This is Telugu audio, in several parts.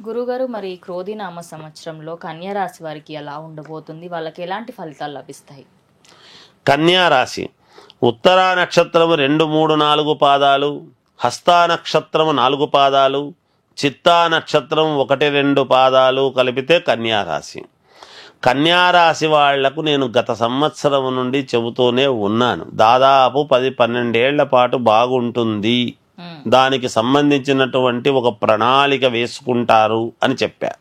గురుగారు, మరి క్రోధినామ సంవత్సరంలో కన్యా రాశి వారికి ఎలా ఉండబోతుంది? వాళ్ళకి ఎలాంటి ఫలితాలు లభిస్తాయి? కన్యా రాశి ఉత్తరా నక్షత్రము 2, 3, 4 పాదాలు, హస్తా నక్షత్రము 4 పాదాలు, చిత్తా నక్షత్రం 1, 2 పాదాలు కలిపితే కన్యా రాశి. కన్యా రాశి వాళ్లకు నేను గత సంవత్సరం నుండి చెబుతూనే ఉన్నాను, దాదాపు 10-12 ఏళ్ల పాటు బాగుంటుంది, దానికి సంబంధించినటువంటి ఒక ప్రణాళిక వేసుకుంటారు అని చెప్పా.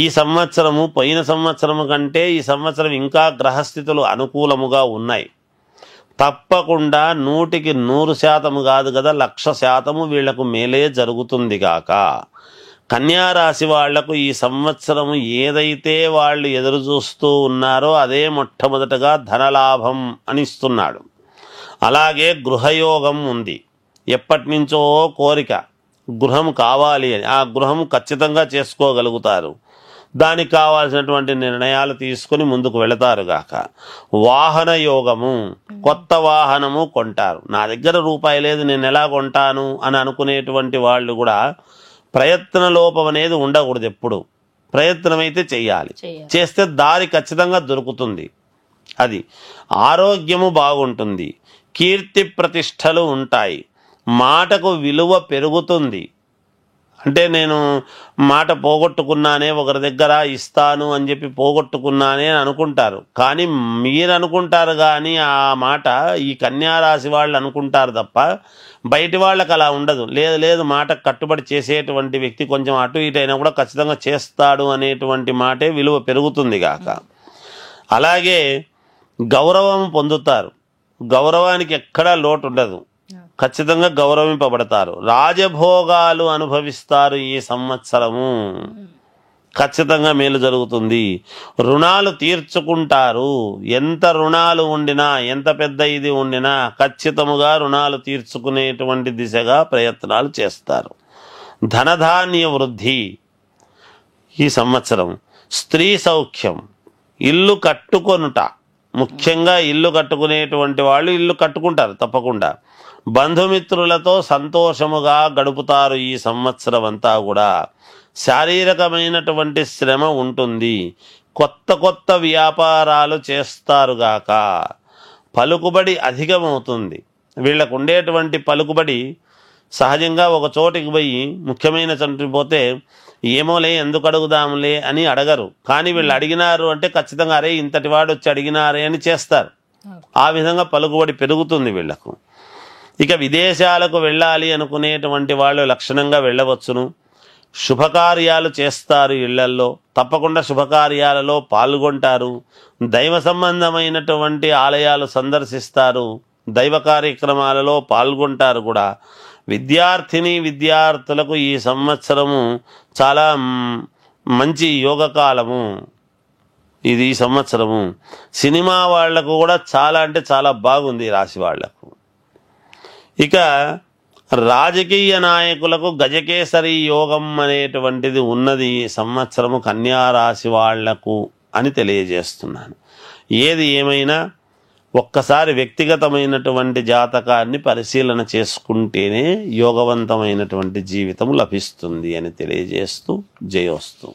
ఈ సంవత్సరము పోయిన సంవత్సరము కంటే ఈ సంవత్సరం ఇంకా గ్రహస్థితులు అనుకూలముగా ఉన్నాయి. తప్పకుండా 100% కాదు కదా, 100% వీళ్లకు మేలే జరుగుతుంది గాక. కన్యా రాశి వాళ్లకు ఈ సంవత్సరము ఏదైతే వాళ్ళు ఎదురు చూస్తూ ఉన్నారో అదే మొట్టమొదటగా ధనలాభం అని ఇస్తున్నాడు. అలాగే గృహయోగం ఉంది. ఎప్పటి నుంచో కోరిక గృహం కావాలి అని, ఆ గృహం ఖచ్చితంగా చేసుకోగలుగుతారు. దానికి కావాల్సినటువంటి నిర్ణయాలు తీసుకుని ముందుకు వెళతారు గాక. వాహన యోగము, కొత్త వాహనము కొంటారు. నా దగ్గర రూపాయి లేదు, నేను ఎలా కొంటాను అని అనుకునేటువంటి వాళ్ళు కూడా ప్రయత్న లోపం అనేది ఉండకూడదు. ఎప్పుడు ప్రయత్నమైతే చెయ్యాలి, చేస్తే దారి ఖచ్చితంగా దొరుకుతుంది. అది ఆరోగ్యము బాగుంటుంది, కీర్తి ప్రతిష్టలు ఉంటాయి, మాటకు విలువ పెరుగుతుంది. అంటే నేను మాట పోగొట్టుకున్నానే, ఒకరి దగ్గర ఇస్తాను అని చెప్పి పోగొట్టుకున్నానే అని అనుకుంటారు. కానీ మీరు అనుకుంటారు, కానీ ఆ మాట ఈ కన్యా రాశి వాళ్ళు అనుకుంటారు తప్ప బయటి వాళ్ళకి అలా ఉండదు. లేదు లేదు, మాటకు కట్టుబడి చేసేటువంటి వ్యక్తి కొంచెం అటు ఇటు అయినా కూడా ఖచ్చితంగా చేస్తాడు అనేటువంటి మాటే విలువ పెరుగుతుంది గాక. అలాగే గౌరవం పొందుతారు, గౌరవానికి ఎక్కడా లోటు ఉండదు, ఖచ్చితంగా గౌరవింపబడతారు. రాజభోగాలు అనుభవిస్తారు ఈ సంవత్సరము, ఖచ్చితంగా మేలు జరుగుతుంది. రుణాలు తీర్చుకుంటారు. ఎంత రుణాలు ఉండినా, ఎంత పెద్ద ఇది ఉండినా ఖచ్చితముగా రుణాలు తీర్చుకునేటువంటి దిశగా ప్రయత్నాలు చేస్తారు. ధనధాన్య వృద్ధి ఈ సంవత్సరం. స్త్రీ సౌఖ్యం, ఇల్లు కట్టుకొనుట, ముఖ్యంగా ఇల్లు కట్టుకునేటువంటి వాళ్ళు ఇల్లు కట్టుకుంటారు తప్పకుండా. బంధుమిత్రులతో సంతోషముగా గడుపుతారు ఈ సంవత్సరం అంతా కూడా. శారీరకమైనటువంటి శ్రమ ఉంటుంది. కొత్త కొత్త వ్యాపారాలు చేస్తారుగాక. పలుకుబడి అధికమవుతుంది. వీళ్ళకు ఉండేటువంటి పలుకుబడి సహజంగా ఒక చోటికి పోయి ముఖ్యమైన చోటికి పోతే ఏమోలే, ఎందుకు అడుగుదాములే అని అడగరు. కానీ వీళ్ళు అడిగినారు అంటే ఖచ్చితంగా అరే ఇంతటి వాడు వచ్చి అడిగినారే అని చేస్తారు. ఆ విధంగా పలుకుబడి పెరుగుతుంది వీళ్లకు. ఇక విదేశాలకు వెళ్ళాలి అనుకునేటువంటి వాళ్ళు లక్షణంగా వెళ్ళవచ్చును. శుభకార్యాలు చేస్తారు ఇళ్లల్లో, తప్పకుండా శుభకార్యాలలో పాల్గొంటారు. దైవ సంబంధమైనటువంటి ఆలయాలు సందర్శిస్తారు, దైవ కార్యక్రమాలలో పాల్గొంటారు కూడా. విద్యార్థులకు ఈ సంవత్సరము చాలా మంచి యోగకాలము ఇది. ఈ సంవత్సరము సినిమా వాళ్లకు కూడా చాలా అంటే చాలా బాగుంది రాశి వాళ్లకు. ఇక రాజకీయ నాయకులకు గజకేసరి యోగం అనేటువంటిది ఉన్నది ఈ సంవత్సరము కన్యా రాశి వాళ్లకు అని తెలియజేస్తున్నాను. ఏది ఏమైనా ఒక్కసారి వ్యక్తిగతమైనటువంటి జాతకాన్ని పరిశీలన చేసుకుంటేనే యోగవంతమైనటువంటి జీవితం లభిస్తుంది అని తెలియజేస్తూ జయోస్తు.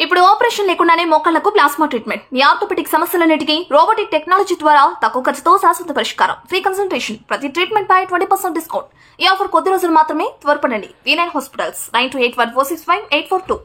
ఇప్పుడు ఆపరేషన్ లేకుండానే మోకాళ్లకు ప్లాస్మా ట్రీట్మెంట్. మీ ఆర్థోపెటిక్ సమస్యలన్నిటికీ రోబోటిక్ టెక్నాలజీ ద్వారా తక్కువ ఖర్చుతో శాశ్వత పరిష్కారం. ఫ్రీ కన్సల్టేషన్, ప్రతి ట్రీట్మెంట్ పై 20% డిస్కౌంట్. ఈ ఆఫర్ కొద్ది రోజులు మాత్రమే. త్వరపడండి. V9 hospitals 9281465842.